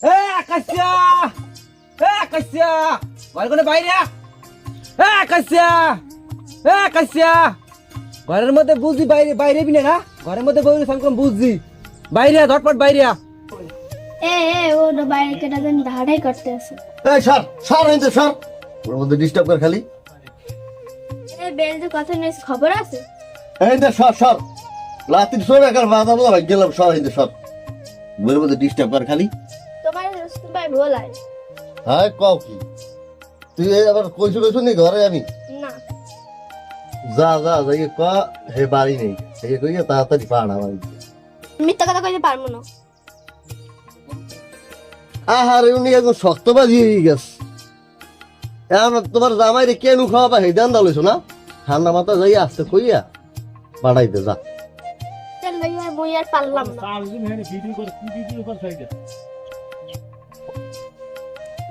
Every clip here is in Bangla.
এ আকাশিয়া, এ আকাশিয়া, ঘরের কোনে বাইরে আ। এ আকাশিয়া, এ আকাশিয়া, ঘরের মধ্যে বুঝি বাইরে বাইরে বিনে না, ঘরের মধ্যে বই সংক্রম বুঝি বাইরে আ, ঝটপট বাইরে আ। এ ও বাইরে কেটা দেন ধাড়াই করতে আছে। এই সর সর হইতে সর, ওর মধ্যে ডিস্টার্ব করে খালি। এ বেল যে কথা নেই খবর আছে। এই যে সর সর, লাতির সর একার বাধা বলা গেলাম, সর হইতে সর, ওর মধ্যে ডিস্টার্ব করে খালি। তোমার রুস্তম ভাই বলাই হ্যাঁ কও কি তুই আবার কইছো কইছো নি ঘরে আমি না। যা যা যাই ক হে বাড়ি নেই, এই কইয়া তাড়াতাড়ি পাড়া বাড়ি। মিথ্যা কথা কইতে পারবো না। আহারে উনি একদম শক্তবাজি হয়ে গেছে। এখন তোমার জামাইরে কেন খাওয়াবা হে দান দালইছো না, ঠান্ডা মাথা যাই আসতে কইয়া বাড়াইতে যা। চল ভাইয়া মই আর পারলাম না।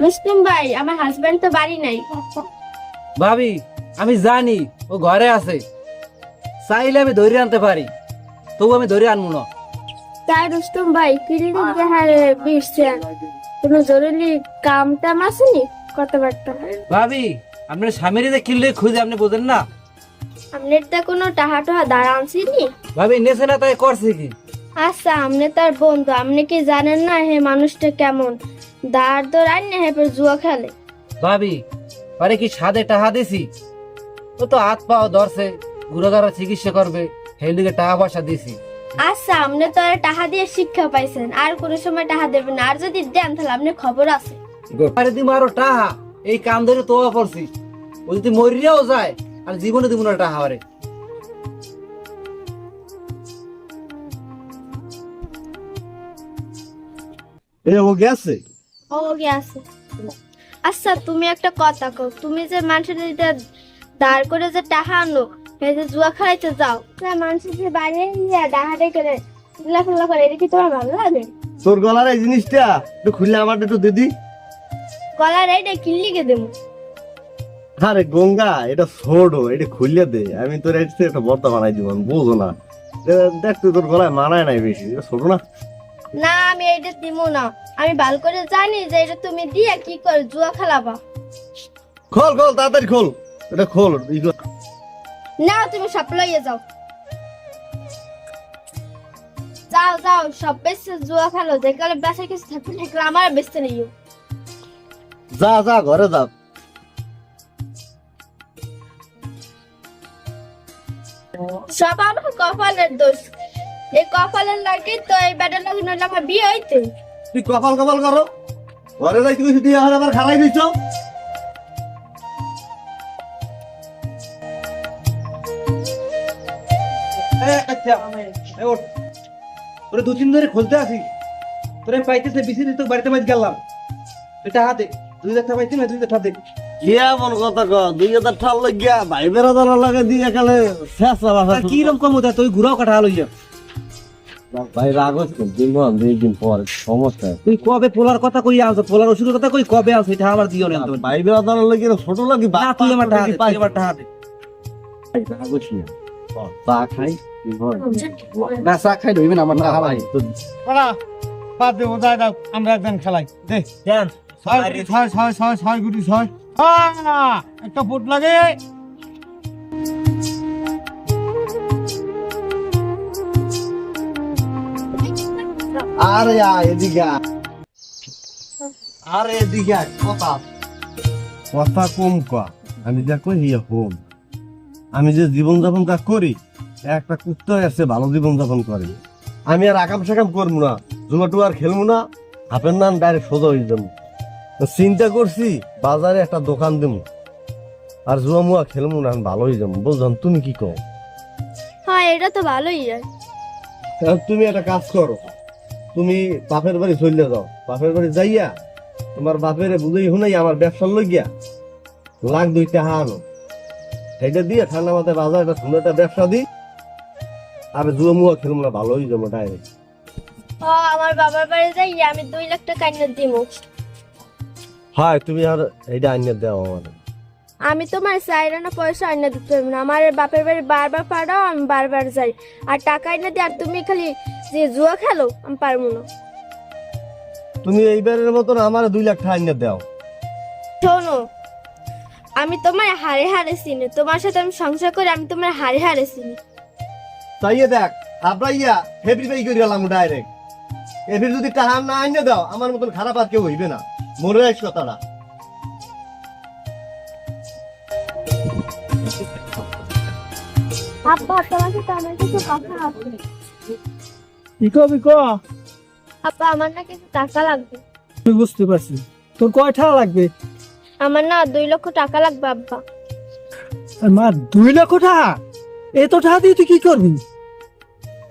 রুস্তম ভাই আমার হাজবেন্ড তো বাড়ি নাই। ভাবি আমি জানি ও ঘরে আছে, চাইলে আমি ধরে আনতে পারি, তবু আমি ধরে আনবো না। তাই রুস্তম ভাই কিরিদিন দেহারে বিশছেন, কোনো জরুরি কাম টাম আসেনি কথাবার্তা? ভাবি আপনার স্বামীর যে কিনলে খুঁজে আপনি বোঝেন না। আপনার তো কোনো টাহা টাহা দাঁড়া আনছিনি। ভাবি নেছে না তাই করছে কি? আচ্ছা আপনি তার বন্ধু, আপনি কি জানেন না হে মানুষটা কেমন দাঁড় দৌড় আন না হেপর জুয়া খেলে। ভাবি আরে কি সাদে টাহা দিছি, ও তো হাত পাও ধরছে, গুড়াগাড়া চিকিৎসা করবে, হেলিকে টাকা পয়সা দিছি। আচ্ছা আপনি তো আর টাহা দিয়ে শিক্ষা পাইছেন, আর কোনো সময় টাহা দেবেন না, আর যদি দেন তাহলে আপনি খবর আছে। আরে দিব আরো টাহা, এই কাম ধরে তোয়া পড়ছি, ও যদি মরিয়াও যায় আর জীবনে দিব না টাহা। আরে এ ও গেছে ও আছে। আচ্ছা তুমি একটা কথা কও, তুমি যে মানুষের এটা দাঁড় করে যে টাহা আনো, এই যে জুয়া খেলাইতে যাও, তা মানুষের যে বাইরে নিয়ে ডাহাডে করে চিল্লাফাল্লা করে, এটা কি তোমার ভালো লাগে? তোর গলার এই জিনিসটা একটু খুললে আমার একটু দিদি। গলার এইটা কিল্লিকে দেবো। আরে গঙ্গা এটা ছোট, এটা খুললে দে, আমি তোর একটা বর্তা বানাই দিব, আমি বুঝো না। দেখ তুই তোর গলায় মানায় নাই বেশি, এটা ছোট না। না আমি এইটা দিব না, আমি ভালো করে জানি যে এটা তুমি দিয়ে কি করে জুয়া খেলাবা। খোল খোল তাড়াতাড়ি খোল, এটা খোল না তুমি সব লইয়ে যাও, যাও যাও সব বেশি জুয়া খেলো, যেকালে বেঁচে কিছু থাকবে না আমার বেচতে নেই। যা যা ঘরে যা। সব আমার কপালের দোষ, এই কপালের লাগে তো এই বেটার লাগে, নইলে আমার বিয়ে হইতে। তুই কপাল কপাল করো, ঘরে যাই তুই দিয়ে আবার খালাই দিচ্ছ। তোরে দুদিন ধরে খুলতে আসি, তোরে পাইতেছে বেশি তো বাড়িতে মাঝ গেলাম, এটা হাতে 2000 টাকা পাইছি না, 2000 টাকা দে। কি এমন কথা ক, 2000 ঠাল লাগিয়া ভাই বেড়াদার লাগে দিয়ে কালে শেষ আর কি রকম কম তুই ঘুরাও কাটা লইয়া। ভাই রাগস দিন দিন পর সমস্যা। তুই কবে পোলার কথা কই আনছ, পোলার ওষুধের কথা কই কবে আনছ, এটা আমার দিও না। ভাই বেড়াদার লাগে ছোট লাগে, না তুই আমার টাকা দে, তুই আমার টাকা দে। রাগস না চা খাই না চা খাই লইবে না, আমার টাকা নাই। বাদ দেবো, দাও আমরা একজন খেলাই দে। দেন ছয় ছয় ছয় ছয় গুটি ছয়, একটা ফুট লাগে। আরে এদিকে আরে এদিকে কথা কথা কম কা, আমি যা কই হিয়া হোম, আমি যে জীবনযাপন তা করি, একটা কুত্তা আছে ভালো জীবনযাপন করে, আমি আর আকাম সাকাম করবো না, জুয়াটু আর খেলবো না, হাফের নাম ডাইরেক্ট সোজা হয়ে যাবো। চিন্তা করছি বাজারে একটা দোকান দেবো, আর জুয়া মুয়া খেলবো না, আমি ভালো হয়ে যাবো, বুঝলাম। তুমি কি কও? হ্যাঁ এটা তো ভালোই হয়। তুমি একটা কাজ করো, তুমি বাপের বাড়ি চলে যাও, বাপের বাড়ি যাইয়া তোমার বাপের বুঝেই শুনাই আমার ব্যবসার লইয়া 1,2 টাকা আনো, সেইটা দিয়ে ঠান্ডা মাথায় বাজার একটা সুন্দর একটা ব্যবসা দিই, আর জুয়া মুয়া খেলবো না, ভালো হয়ে যাবো ডাইরেক্ট। আমার বাবার বাড়ি যাই আমি 2 লাখ টাকা এনে দিব। হয় তুমি আর এইটা আইনে দেও আমার। আমি তোমার চাইরা না পয়সা এনে দিতে পারবো না, আমার বাপের বাড়ি বারবার পাঠাও, আমি বারবার যাই, আর টাকা এনে দিই, আর তুমি খালি যে জুয়া খেলো আমি পারবো না। তুমি এইবারের মতন আমার 2 লাখ টাকা এনে দাও। শোনো, আমি তোমার হারে হারে চিনি, তোমার সাথে আমি সংসার করে আমি তোমার হারে হারে চিনি। তাইয়ে দেখ আব্রাইয়া ফেব্রিফাই করে গেলাম ডাইরেক্ট। এফির যদি টাকা না এনে দাও আমার মতন খারাপ আর কেউ হইবে না, মনে রাখিস কথাটা। আব্বা, তোমার সাথে আমার কিছু কথা আছে। কি কবি ক? আব্বা, আমার না কিছু টাকা লাগবে। তুই বুঝতে পারছি, তোর কয় টাকা লাগবে? আমার না 2 লক্ষ টাকা লাগবে আব্বা। মা 2 লক্ষ টাকা? এত টাকা দিয়ে তুই কি করবি?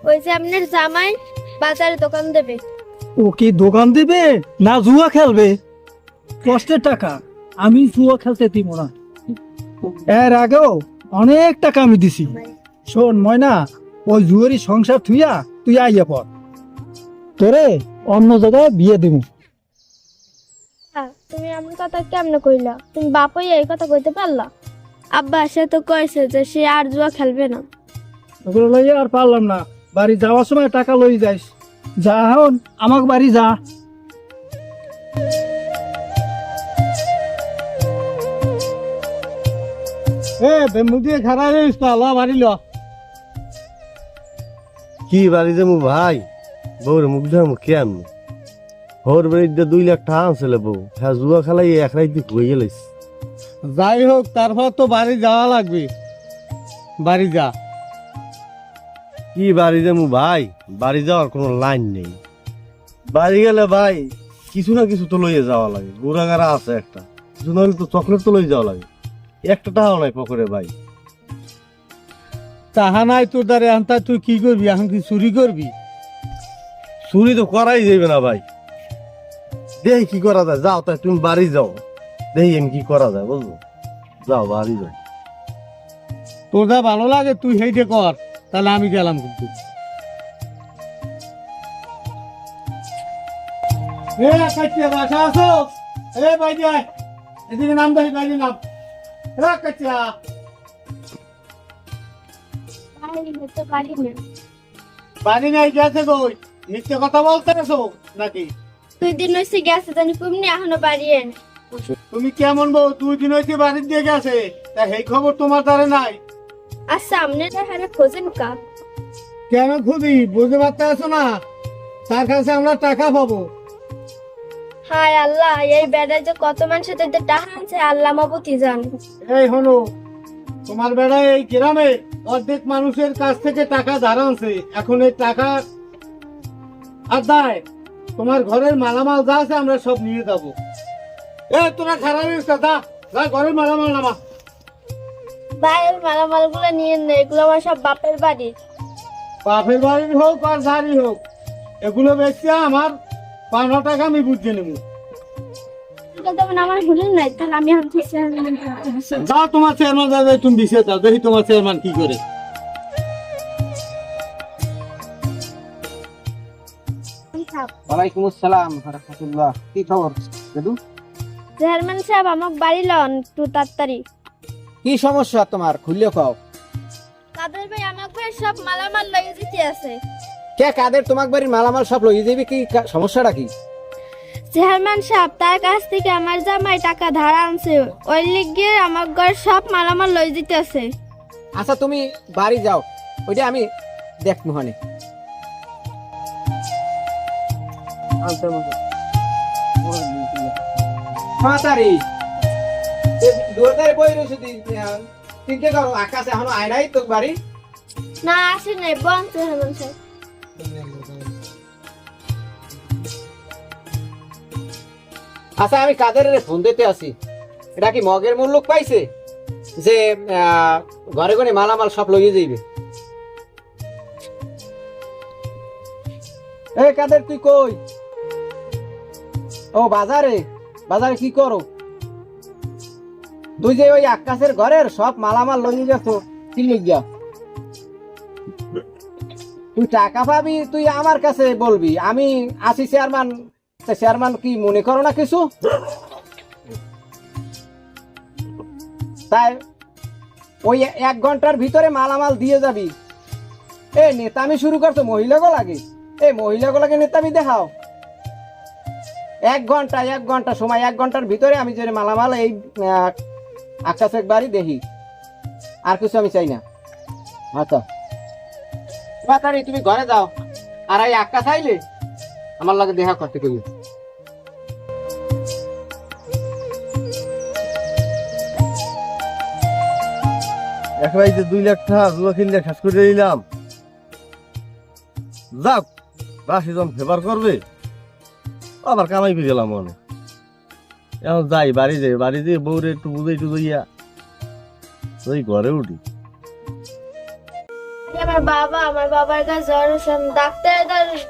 ওই যে আপনার জামাই বাজারে দোকান দেবে। ও কি দোকান দিবে না জুয়া খেলবে? কষ্টের টাকা, আমি জুয়া খেলতে দিব না। এর আগেও অনেক টাকা আমি দিছি। শোন ময়না, ওই জুয়ারি সংসার থুইয়া তুই আইয়া পর, তোরে অন্য জায়গায় বিয়ে দিব। তুমি এমন কথা কেমনে কইলা? তুমি বাপই এই কথা কইতে পারলা? আব্বা সে তো কইছে যে সে আর জুয়া খেলবে না। ওগুলো লইয়া আর পারলাম না। বাড়ি যাওয়ার সময় টাকা লই যাইস। যা হন আমাক বাড়ি যা। বেম্বু দিয়ে খারাপ বাড়ি ল। কি বাড়ি যাবো ভাই? বউরে মুখ দেবো কেমন? হোর বাড়িতে 2 লাখ টাকা আনছিল বউ, হ্যাঁ জুয়া খেলাই এক রাইতে হয়ে গেলিস। যাই হোক, তারপর তো বাড়ি যাওয়া লাগবে। বাড়ি যা। কি বাড়ি যাবো ভাই? বাড়ি যাওয়ার কোনো লাইন নেই। বাড়ি গেলে ভাই কিছু না কিছু তো লইয়ে যাওয়া লাগে, গোড়াগাড়া আছে একটা, কিছু না হলে তো চকলেট তো লই যাওয়া লাগে। একটা টাকাও নাই পকেটে ভাই। তাহা নাই তোর দ্বারে আনতা, তুই কি করবি এখন? কি চুরি করবি? চুরি তো করাই যাবে না ভাই। দেখি কি করা যায়, যাও তাই তুমি বাড়ি যাও, দেখি আমি কি করা যায় বুঝলো। যাও বাড়ি যাও। তোর যা ভালো লাগে তুই সেইটা কর, তাহলে আমি গেলাম। কিন্তু বাসা আছো? এ বাইরে আয়, এদিকে নাম দেখি, বাইরে নাম। কাচ্চা বাড়ি নাই, গেছে কই? মিথ্যে কথা বলতে আছো নাকি? 2 দিন হয়েছে গেছে, জানি কুমনি এখনো বাড়িয়ে। তুমি কেমন বউ? 2 দিন হয়েছে বাড়ির দিয়ে গেছে, তা এই খবর তোমার দ্বারে নাই? আচ্ছা, আপনারা হারে খোঁজেন কা? কেন খুবই বুঝতে পারতে আছো না? তার কাছে আমরা টাকা পাবো। হায় আল্লাহ, এই বেড়ায় যে কত মানুষের টাকা আনছে আল্লাহ মাবুতি জানে। এই হলো তোমার বেড়া, এই গ্রামে অর্ধেক মানুষের কাছ থেকে টাকা ধার আনছে। এখন এই টাকা আদায়, তোমার ঘরের মালামাল যা আছে আমরা সব নিয়ে যাবো। তোরা খারাপ যা ঘরের মালামাল নামা। বাইরের মালামাল গুলো নিয়ে নেই, এগুলো আমার সব বাপের বাড়ির। বাপের বাড়ির হোক আর যারই হোক, এগুলো বেচতে আমার 15 টাকা আমি বুঝে নেব। আমার ভুলেন নাই, তাহলে আমি এখন যা তোমার চেয়ারম্যান দাদা, তুমি দিছে যাও, দেখি তোমার চেয়ারম্যান কি করে। ওয়ালাইকুম আসসালাম রাহমাতুল্লাহ। কি খবর দাদু? চেয়ারম্যান সাহেব, আমার বাড়ি লন একটু তাড়াতাড়ি। কি সমস্যা তোমার, খুললে কও। কাদের ভাই আমার ভাই সব মালামাল লয়ে যেতে আছে। কে কাদের তোমার বাড়ির মালামাল সব লইয়ে যাবে? কি সমস্যাটা কি? চেয়ারম্যান সাহেব, তার কাছ থেকে আমার জামাই টাকা ধার আনছে, ওই লিগে আমার ঘর সব মালামাল লয়ে যেতে আছে। আচ্ছা তুমি বাড়ি যাও, ওইটা আমি দেখবো হানে। মাতারি দৌড়দারে বই রয়েছে, তিনটে করো আকাশে এখনো আয় নাই তোর বাড়ি। না আসে নাই, বন চেয়ারম্যান সাহেব। আচ্ছা আমি কাদের ফোন দিতে আসি, এটা কি মগের মূল্য পাইছে যে ঘরে ঘরে মালামাল সব লইয়ে যাইবে? এই কাদের তুই কই? ও বাজারে, বাজারে কি করো? তুই যে ওই আকাশের ঘরের সব মালামাল লইয়ে গেছো, কি লিখিয়া? তুই টাকা পাবি, তুই আমার কাছে বলবি, আমি আসি চেয়ারম্যান। চেয়ারম্যান কি মনে করো না কিছু? তাই ওই 1 ঘন্টার ভিতরে মালামাল দিয়ে যাবি। এই নেতামি শুরু করছো, মহিলাগো লাগে, এই মহিলাগো লাগে নেতামি দেখাও। এক ঘন্টা সময়, 1 ঘন্টার ভিতরে আমি যে মালামাল এই আকাশের বাড়ি দেখি, আর কিছু আমি চাই না। আচ্ছা তাড়াতাড়ি তুমি ঘরে যাও, আর এই আকাশ আইলে আমার লাগে দেখা করতে কইবে। একবারে যে 2 লাখ টাকা জুয়া খেললে শেষ করে দিলাম। যাক, রাশি যখন ফেভার করবে আবার কামাই পেয়ে গেলাম মনে। এখন যাই, বাড়ি যাই, বাড়ি দিয়ে বউরে একটু বুঝাই টুজাইয়া ওই ঘরে উঠি। আমার বাবার কাছে জ্বর হয়েছে, ডাক্তার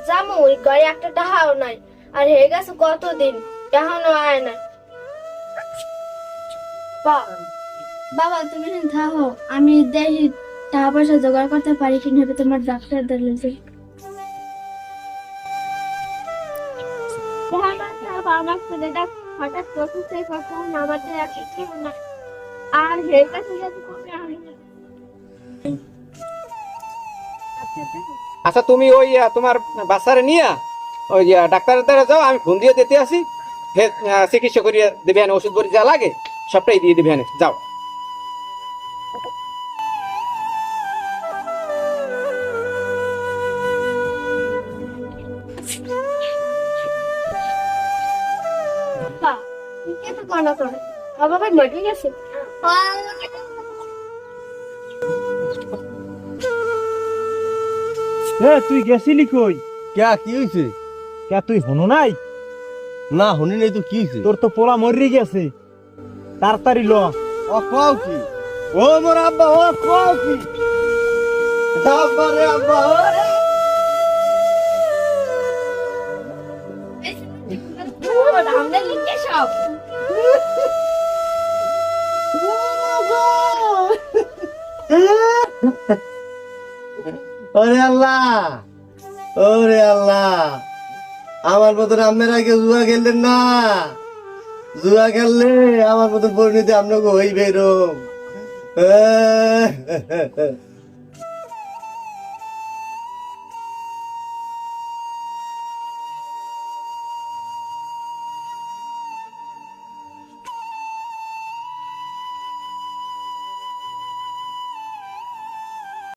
যাবো, ওই ঘরে একটা টাকাও নাই, আর হয়ে গেছে কতদিন এখনো আয় না। বাবা তুমি থাকো, আমি দেখি টাকা পয়সা জোগাড় করতে পারি কিনা, তোমার ডাক্তার দেখলেছে। আমার ছেলেটা হঠাৎ অসুস্থ হয়ে পড়ছে, আমাদের একটা কেউ না, আর হের কাছে যদি কমে আমি। আচ্ছা তুমি ওই তোমার বাচ্চারে নিয়ে ওই ডাক্তারের দ্বারা যাও, আমি ফোন দিয়ে দিতে আসি, চিকিৎসা করিয়া দেবে, ওষুধ বড়ি যা লাগে সবটাই দিয়ে দেবে, যাও। বাবা ভাই মরে গেছে। তুই গেছিলি কই? কে কি হয়েছে? কে তুই হনো নাই? না শুনি নাই তো, কি হয়েছে? তোর তো পোলা মরি গেছে, তাড়াতাড়ি ল। ও খাও কি? ও মোর আব্বা, ও খাও কি? আব্বা রে আব্বা, আমাদের লিখে সব ওরে আল্লাহ, ওরে আল্লাহ, আমার মতন আমের আগে জুয়া খেললেন না। জুয়া খেললে আমার মতন পরিণতি আপনাকে হইবে এরকম।